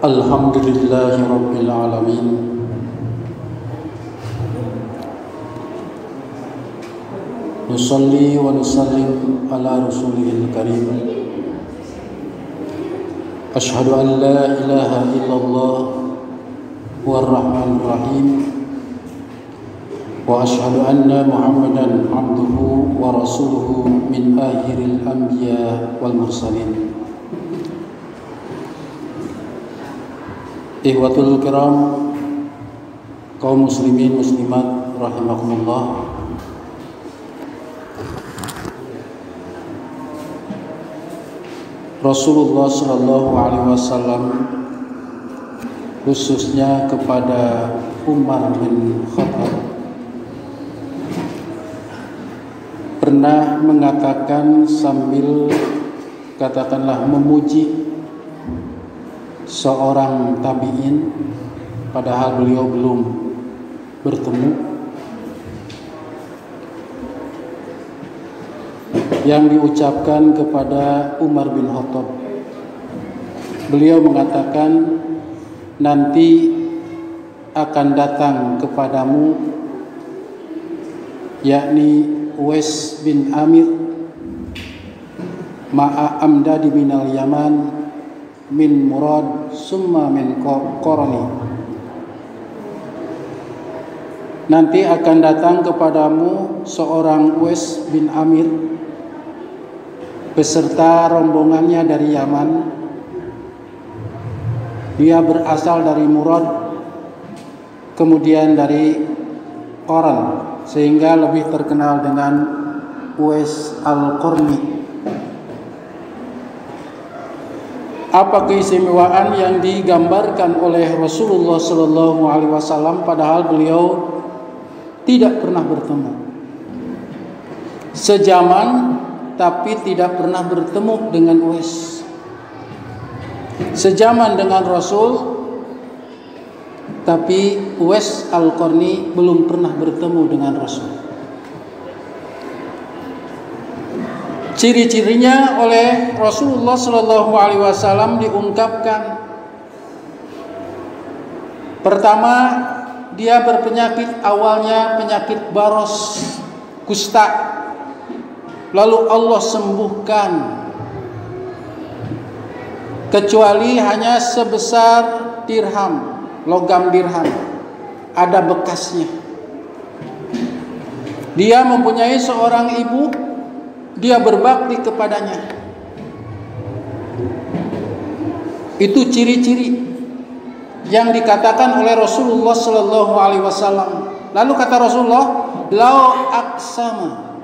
Alhamdulillahi Rabbil Alamin. Nusalli wa nusallim ala rasulihil karim. Ashhadu an la ilaha illallah huwar rahmanur rahim. Wa ashhadu anna Muhammadan abduhu wa rasuluhu min akhiril anbiya wal mursalin. Ikhwatul kiram, kaum muslimin muslimat rahimakumullah. Rasulullah sallallahu alaihi wasallam khususnya kepada Umar bin Khattab pernah mengatakan sambil katakanlah memuji seorang tabi'in, padahal beliau belum bertemu, yang diucapkan kepada Umar bin Khattab. Beliau mengatakan, nanti akan datang kepadamu yakni Uwais bin Amir ma'a amdadi minal Yaman min Murad summa min Qarni. Nanti akan datang kepadamu seorang Uwais bin Amir beserta rombongannya dari Yaman. Dia berasal dari Murad, kemudian dari Qarn, sehingga lebih terkenal dengan Uwais al-Qarni. Apa keistimewaan yang digambarkan oleh Rasulullah sallallahu alaihi wasallam padahal beliau tidak pernah bertemu. Sejaman tapi tidak pernah bertemu dengan Uwais. Sejaman dengan Rasul tapi Uwais al-Qarni belum pernah bertemu dengan Rasul. Ciri-cirinya oleh Rasulullah sallallahu alaihi wasallam diungkapkan. Pertama, dia berpenyakit, awalnya penyakit baros, kusta. Lalu Allah sembuhkan. Kecuali hanya sebesar dirham, logam dirham. Ada bekasnya. Dia mempunyai seorang ibu, dia berbakti kepadanya. Itu ciri-ciri yang dikatakan oleh Rasulullah sallallahu alaihi wasallam. Lalu kata Rasulullah, "Lau aqsama."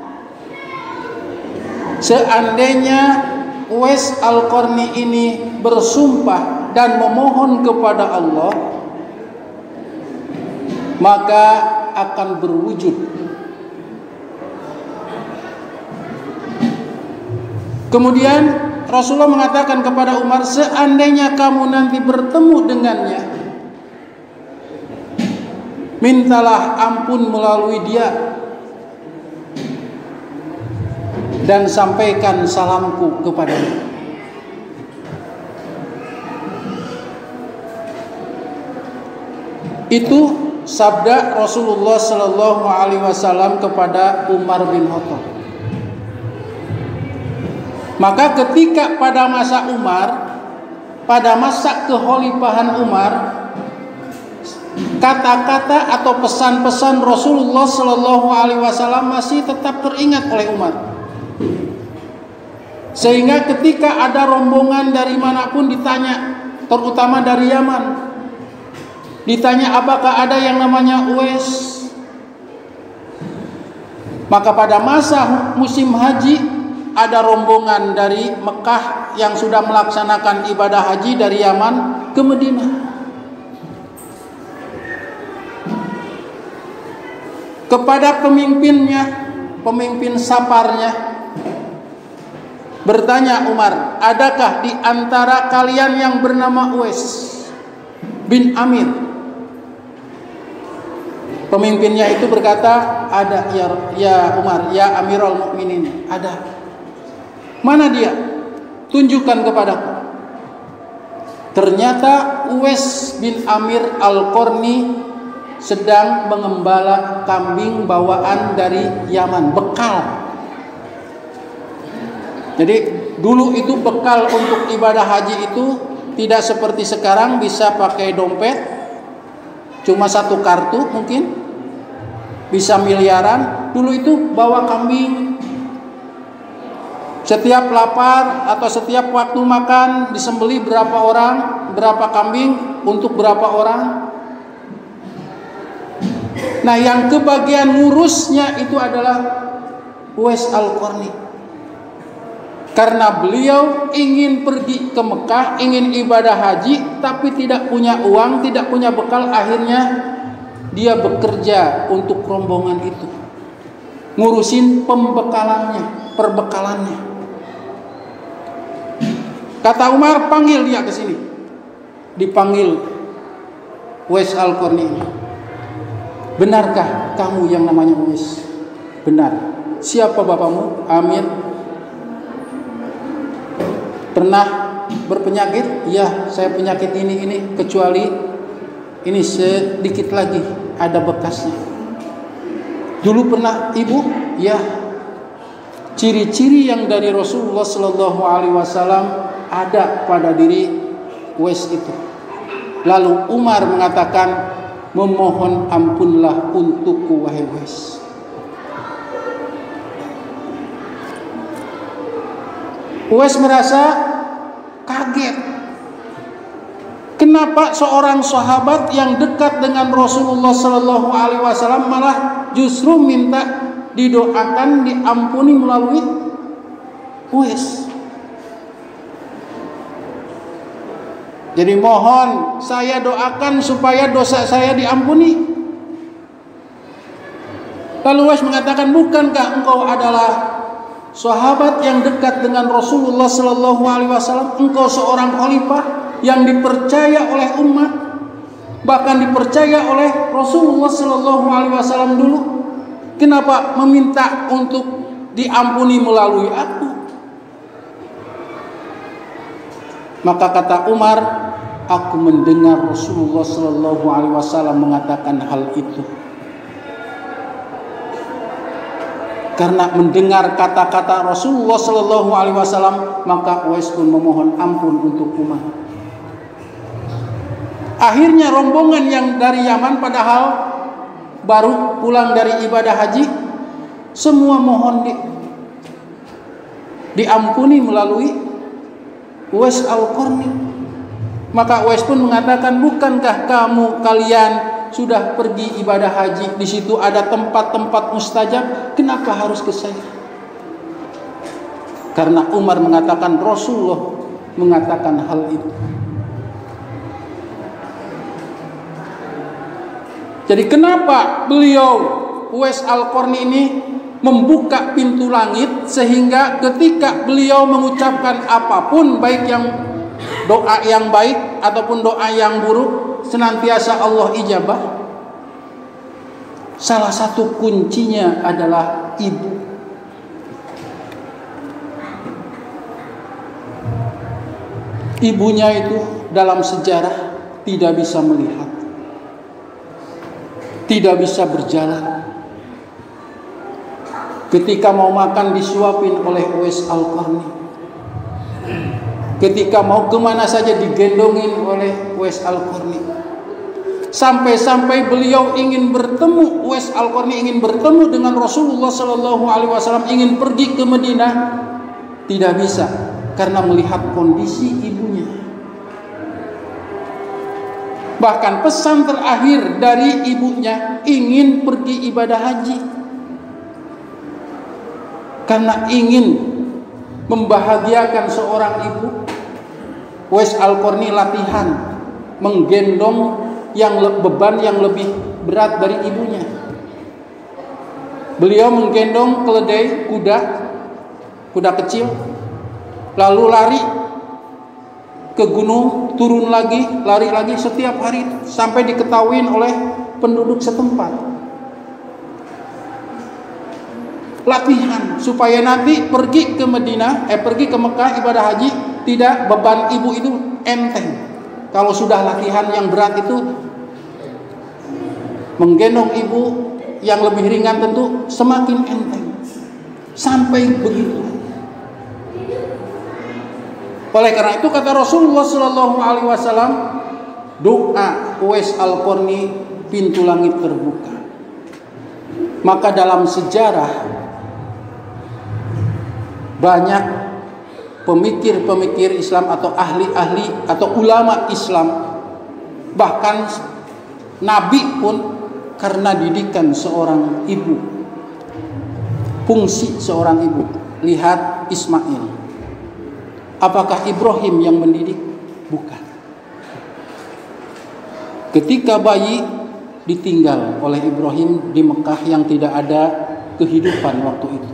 Seandainya Uwais al-Qarni ini bersumpah dan memohon kepada Allah, maka akan berwujud. Kemudian Rasulullah mengatakan kepada Umar, seandainya kamu nanti bertemu dengannya, mintalah ampun melalui dia dan sampaikan salamku kepadanya. Itu sabda Rasulullah sallallahu alaihi wasallam kepada Umar bin Khattab. Maka ketika pada masa Umar, pada masa kekhalifahan Umar, kata-kata atau pesan-pesan Rasulullah sallallahu alaihi wasallam masih tetap teringat oleh Umar. Sehingga ketika ada rombongan dari manapun ditanya, terutama dari Yaman, ditanya apakah ada yang namanya Uwais, maka pada masa musim haji ada rombongan dari Mekah yang sudah melaksanakan ibadah haji dari Yaman ke Madinah. Kepada pemimpinnya, pemimpin saparnya, bertanya Umar, adakah di antara kalian yang bernama Uwais bin Amir? Pemimpinnya itu berkata, ada ya Umar, ya Amirul Mukminin, ada. Mana dia? Tunjukkan kepadaku. Ternyata Uwais bin Amir Al-Qarni sedang mengembala kambing bawaan dari Yaman, bekal. Jadi dulu itu bekal untuk ibadah haji itu tidak seperti sekarang bisa pakai dompet, cuma satu kartu mungkin, bisa miliaran. Dulu itu bawa kambing. Setiap lapar atau setiap waktu makan disembeli berapa orang, berapa kambing untuk berapa orang. Nah, yang kebagian ngurusnya itu adalah Uwais Al-Qarni. Karena beliau ingin pergi ke Mekah, ingin ibadah haji, tapi tidak punya uang, tidak punya bekal. Akhirnya dia bekerja untuk rombongan itu, ngurusin pembekalannya, perbekalannya. Kata Umar, panggil dia ke sini. Dipanggil Uwais Al-Qarni. Benarkah kamu yang namanya Uwais? Benar. Siapa bapakmu? Amir. Pernah berpenyakit? Ya, saya penyakit ini. Kecuali ini sedikit lagi ada bekasnya. Dulu pernah ibu? Ya. Ciri-ciri yang dari Rasulullah Sallallahu Alaihi Wasallam ada pada diri Uwais itu. Lalu Umar mengatakan, memohon ampunlah untukku wahai Uwais. Uwais merasa kaget. Kenapa seorang sahabat yang dekat dengan Rasulullah Sallallahu Alaihi Wasallam malah justru minta didoakan diampuni melalui Uwais? Jadi mohon saya doakan supaya dosa saya diampuni. Lalu Uwais mengatakan, bukankah engkau adalah sahabat yang dekat dengan Rasulullah Sallallahu Alaihi Wasallam? Engkau seorang khalifah yang dipercaya oleh umat, bahkan dipercaya oleh Rasulullah Sallallahu Alaihi Wasallam dulu. Kenapa meminta untuk diampuni melalui aku? Maka kata Umar, aku mendengar Rasulullah Sallallahu Alaihi Wasallam mengatakan hal itu. Karena mendengar kata-kata Rasulullah Sallallahu Alaihi Wasallam, maka Uwais pun memohon ampun untuk Umar. Akhirnya rombongan yang dari Yaman, padahal baru pulang dari ibadah haji, semua mohon diampuni melalui Uwais Al-Qarni. Maka Uwais pun mengatakan, bukankah kalian sudah pergi ibadah haji, di situ ada tempat-tempat mustajab, kenapa harus ke saya? Karena Umar mengatakan, Rasulullah mengatakan hal itu. Jadi kenapa beliau Uwais Al-Qarni ini membuka pintu langit, sehingga ketika beliau mengucapkan apapun, baik yang doa yang baik ataupun doa yang buruk, senantiasa Allah ijabah. Salah satu kuncinya adalah ibu. Ibunya itu dalam sejarah tidak bisa melihat, tidak bisa berjalan. Ketika mau makan disuapin oleh Uwais Al-Qarni. Ketika mau kemana saja digendongin oleh Uwais Al-Qarni. Sampai-sampai beliau ingin bertemu, Uwais Al-Qarni ingin bertemu dengan Rasulullah Sallallahu Alaihi Wasallam, ingin pergi ke Madinah, tidak bisa karena melihat kondisi ibunya. Bahkan pesan terakhir dari ibunya, ingin pergi ibadah haji. Karena ingin membahagiakan seorang ibu, Uwais Al-Qarni latihan menggendong beban yang lebih berat dari ibunya. Beliau menggendong keledai kuda kecil, lalu lari ke gunung, turun lagi, lari lagi setiap hari sampai diketahui oleh penduduk setempat. Latihan supaya nanti pergi ke Madinah, pergi ke Mekah ibadah haji, tidak, beban ibu itu enteng. Kalau sudah latihan yang berat itu, menggendong ibu yang lebih ringan tentu semakin enteng. Sampai begitu. Oleh karena itu kata Rasulullah Shallallahu Alaihi Wasallam, doa Uwais Al-Qarni, pintu langit terbuka. Maka dalam sejarah banyak pemikir-pemikir Islam atau ahli-ahli atau ulama Islam, bahkan Nabi pun karena didikan seorang ibu, fungsi seorang ibu. Lihat Ismail, apakah Ibrahim yang mendidik? Bukan. Ketika bayi ditinggal oleh Ibrahim di Mekah yang tidak ada kehidupan waktu itu,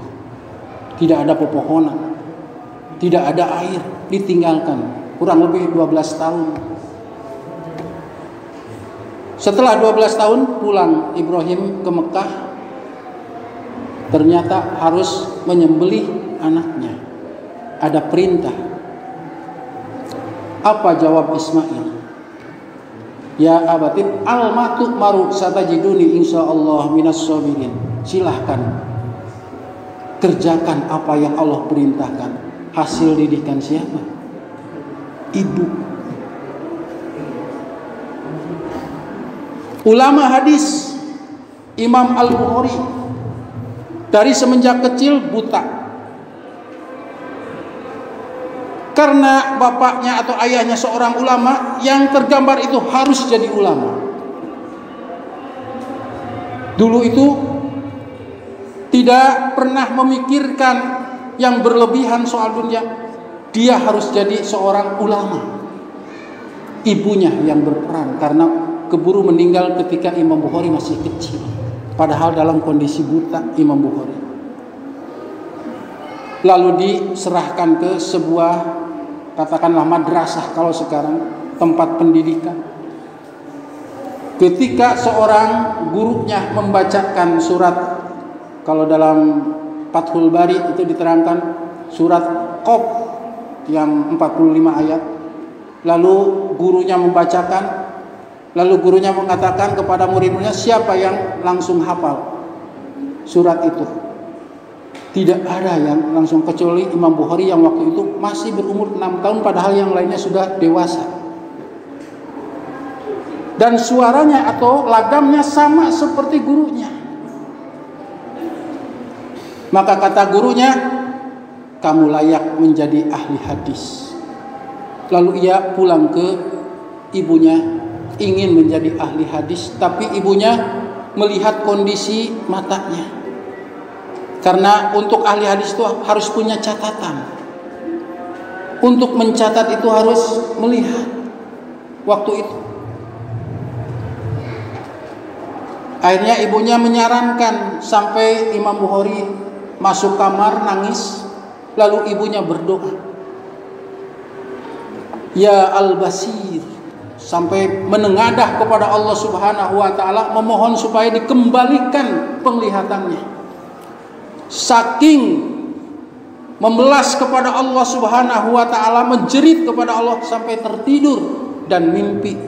tidak ada pepohonan, tidak ada air, ditinggalkan kurang lebih 12 tahun. Setelah 12 tahun pulang Ibrahim ke Mekah, ternyata harus menyembelih anaknya. Ada perintah. Apa jawab Ismail? Ya abatin al-matu maru satajiduni insyaallah minas sabirin. Silahkan kerjakan apa yang Allah perintahkan. Hasil didikan siapa? Ibu. Ulama hadis Imam Al-Bukhari dari semenjak kecil buta. Karena bapaknya atau ayahnya seorang ulama, yang tergambar itu harus jadi ulama. Dulu itu tidak pernah memikirkan yang berlebihan soal dunia. Dia harus jadi seorang ulama. Ibunya yang berperan karena keburu meninggal ketika Imam Bukhari masih kecil. Padahal dalam kondisi buta Imam Bukhari. Lalu diserahkan ke sebuah, katakanlah madrasah kalau sekarang, tempat pendidikan. Ketika seorang gurunya membacakan surat, kalau dalam Fathul Bari itu diterangkan surat Qaf yang 45 ayat. Lalu gurunya membacakan, lalu gurunya mengatakan kepada murid-muridnya, siapa yang langsung hafal surat itu? Tidak ada yang langsung, kecuali Imam Bukhari yang waktu itu masih berumur 6 tahun, padahal yang lainnya sudah dewasa. Dan suaranya atau lagamnya sama seperti gurunya. Maka kata gurunya, kamu layak menjadi ahli hadis. Lalu ia pulang ke ibunya, ingin menjadi ahli hadis, tapi ibunya melihat kondisi matanya. Karena untuk ahli hadis itu harus punya catatan. Untuk mencatat itu harus melihat waktu itu. Akhirnya ibunya menyarankan, sampai Imam Bukhari masuk kamar nangis. Lalu ibunya berdoa, Ya Al-Basir, sampai menengadah kepada Allah Subhanahu wa ta'ala, memohon supaya dikembalikan penglihatannya. Saking membelas kepada Allah Subhanahu wa ta'ala, menjerit kepada Allah sampai tertidur dan mimpi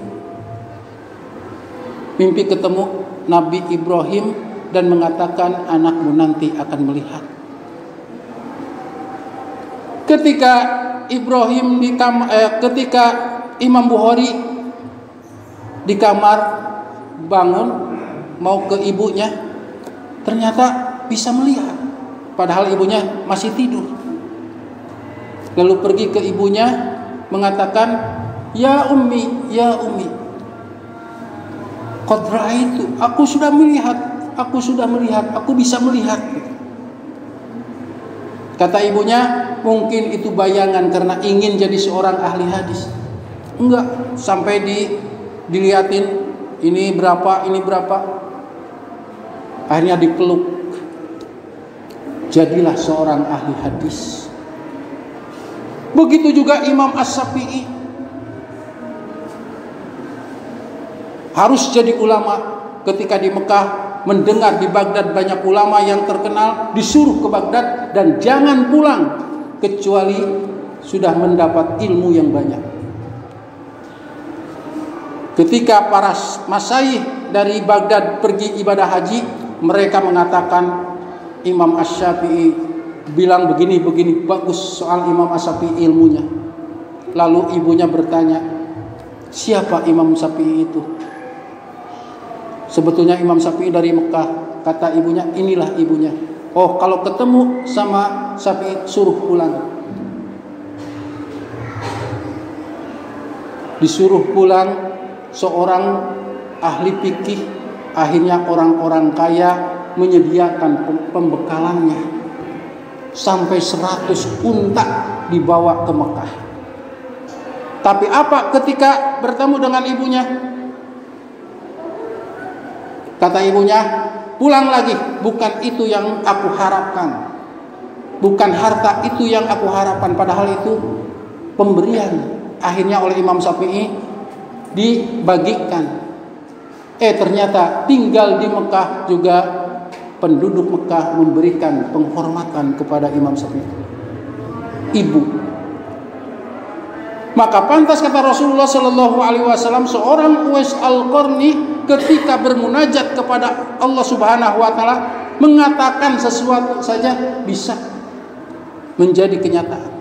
ketemu Nabi Ibrahim dan mengatakan, anakmu nanti akan melihat. Ketika Ibrahim ketika Imam Bukhari di kamar bangun mau ke ibunya, ternyata bisa melihat, padahal ibunya masih tidur. Lalu pergi ke ibunya mengatakan, Ya ummi, ya ummi, qad ra'aitu, aku sudah melihat, aku bisa melihat. Kata ibunya, mungkin itu bayangan karena ingin jadi seorang ahli hadis. Enggak, sampai dilihatin, ini berapa, ini berapa. Akhirnya dipeluk. Jadilah seorang ahli hadis. Begitu juga Imam As-Syafi'i. Harus jadi ulama. Ketika di Mekah mendengar di Baghdad banyak ulama yang terkenal, disuruh ke Baghdad dan jangan pulang kecuali sudah mendapat ilmu yang banyak. Ketika para masyayikh dari Baghdad pergi ibadah haji, mereka mengatakan Imam Asy-Syafi'i bilang begini bagus soal Imam Asy-Syafi'i ilmunya. Lalu ibunya bertanya, siapa Imam Syafi'i itu? Sebetulnya Imam Syafi'i dari Mekah. Kata ibunya, inilah ibunya. Oh, kalau ketemu sama Syafi'i suruh pulang. Disuruh pulang seorang ahli fikih, akhirnya orang-orang kaya menyediakan pembekalannya sampai 100 unta dibawa ke Mekah. Tapi apa ketika bertemu dengan ibunya? Kata ibunya, pulang lagi, bukan itu yang aku harapkan. Bukan harta itu yang aku harapkan, padahal itu pemberian. Akhirnya oleh Imam Syafi'i dibagikan. Ternyata tinggal di Mekah juga penduduk Mekah memberikan penghormatan kepada Imam Syafi'i. Ibu. Maka pantas kata Rasulullah Shallallahu Alaihi Wasallam, seorang Uwais Al-Qarni ketika bermunajat kepada Allah Subhanahu Wa Taala mengatakan sesuatu saja bisa menjadi kenyataan.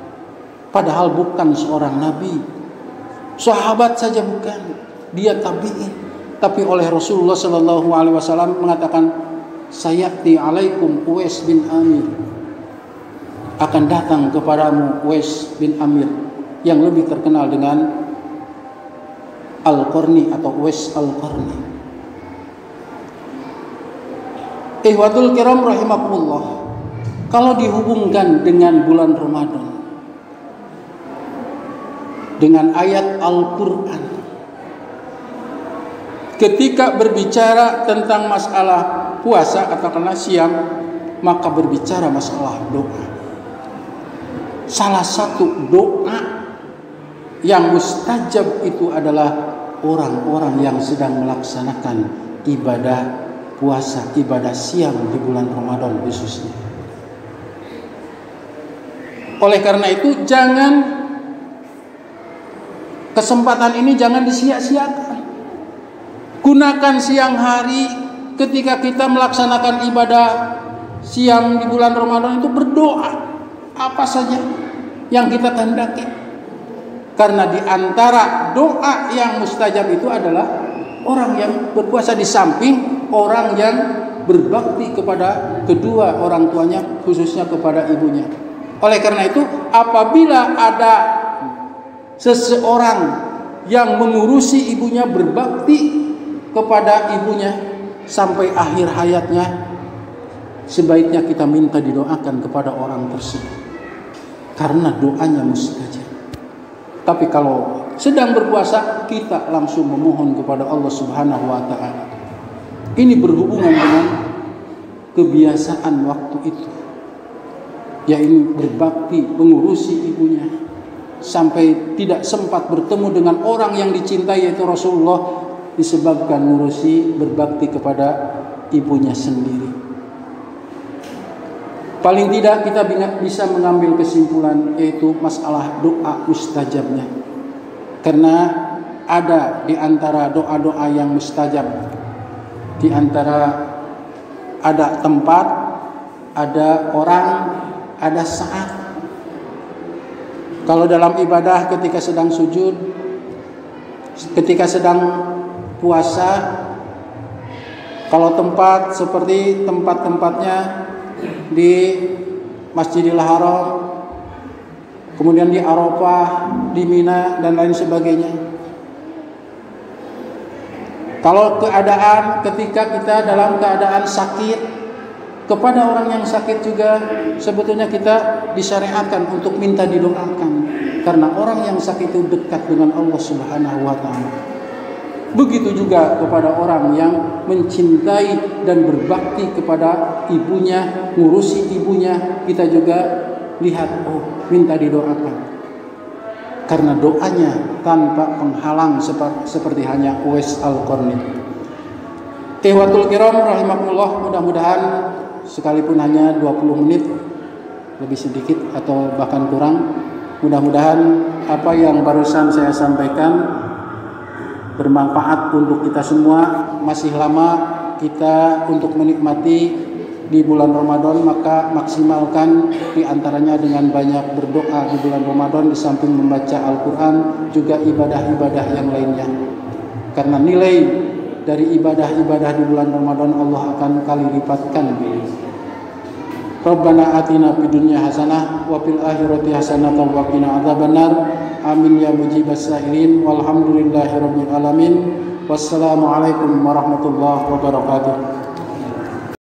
Padahal bukan seorang nabi, sahabat saja bukan, dia tabi'in. Tapi oleh Rasulullah Shallallahu Alaihi Wasallam mengatakan, sayati alaikum Uwais bin Amir, akan datang kepadamu Uwais bin Amir yang lebih terkenal dengan Al-Qarni atau Uwais Al-Qarni. Ihwatul kiram rahimakumullah, kalau dihubungkan dengan bulan Ramadan, dengan ayat Al-Quran, ketika berbicara tentang masalah puasa katakanlah siam, maka berbicara masalah doa. Salah satu doa yang mustajab itu adalah orang-orang yang sedang melaksanakan ibadah puasa, ibadah siam di bulan Ramadan khususnya. Oleh karena itu, kesempatan ini jangan disia-siakan. Gunakan siang hari ketika kita melaksanakan ibadah siam di bulan Ramadan itu berdoa apa saja yang kita kehendaki. Karena di antara doa yang mustajab itu adalah orang yang berpuasa, di samping orang yang berbakti kepada kedua orang tuanya, khususnya kepada ibunya. Oleh karena itu, apabila ada seseorang yang mengurusi ibunya, berbakti kepada ibunya sampai akhir hayatnya, sebaiknya kita minta didoakan kepada orang tersebut, karena doanya mustajab. Tapi kalau sedang berpuasa, kita langsung memohon kepada Allah Subhanahu wa Ta'ala. Ini berhubungan dengan kebiasaan waktu itu, yaitu berbakti, mengurusi ibunya sampai tidak sempat bertemu dengan orang yang dicintai yaitu Rasulullah, disebabkan ngurusi berbakti kepada ibunya sendiri. Paling tidak kita bisa mengambil kesimpulan, yaitu masalah doa mustajabnya. Karena ada di antara doa-doa yang mustajab, di antara ada tempat, ada orang, ada saat. Kalau dalam ibadah ketika sedang sujud, ketika sedang puasa, kalau tempat seperti tempat-tempatnya di Masjidil Haram, kemudian di Arafah, di Mina dan lain sebagainya. Kalau ketika kita dalam keadaan sakit, kepada orang yang sakit juga sebetulnya kita disyariatkan untuk minta didoakan, karena orang yang sakit itu dekat dengan Allah Subhanahu wa Ta'ala. Begitu juga kepada orang yang mencintai dan berbakti kepada ibunya, ngurusi ibunya, kita juga lihat, minta didoakan. Karena doanya tanpa penghalang seperti hanya Uwais Al-Qarni. Ihwatul kiram rahimakumullah, mudah-mudahan sekalipun hanya 20 menit, lebih sedikit atau bahkan kurang, mudah-mudahan apa yang barusan saya sampaikan bermanfaat untuk kita semua. Masih lama kita untuk menikmati di bulan Ramadan, maka maksimalkan diantaranya dengan banyak berdoa di bulan Ramadan, di samping membaca Al-Quran juga ibadah-ibadah yang lainnya, karena nilai dari ibadah-ibadah di bulan Ramadan Allah akan kali lipatkan. Rabbana atina fid dunya hasanah wa fil akhirati hasanah wa qina adzabannar. Amin ya mujibas sa'ilin. Walhamdulillahirabbil alamin. Wassalamualaikum warahmatullahi wabarakatuh.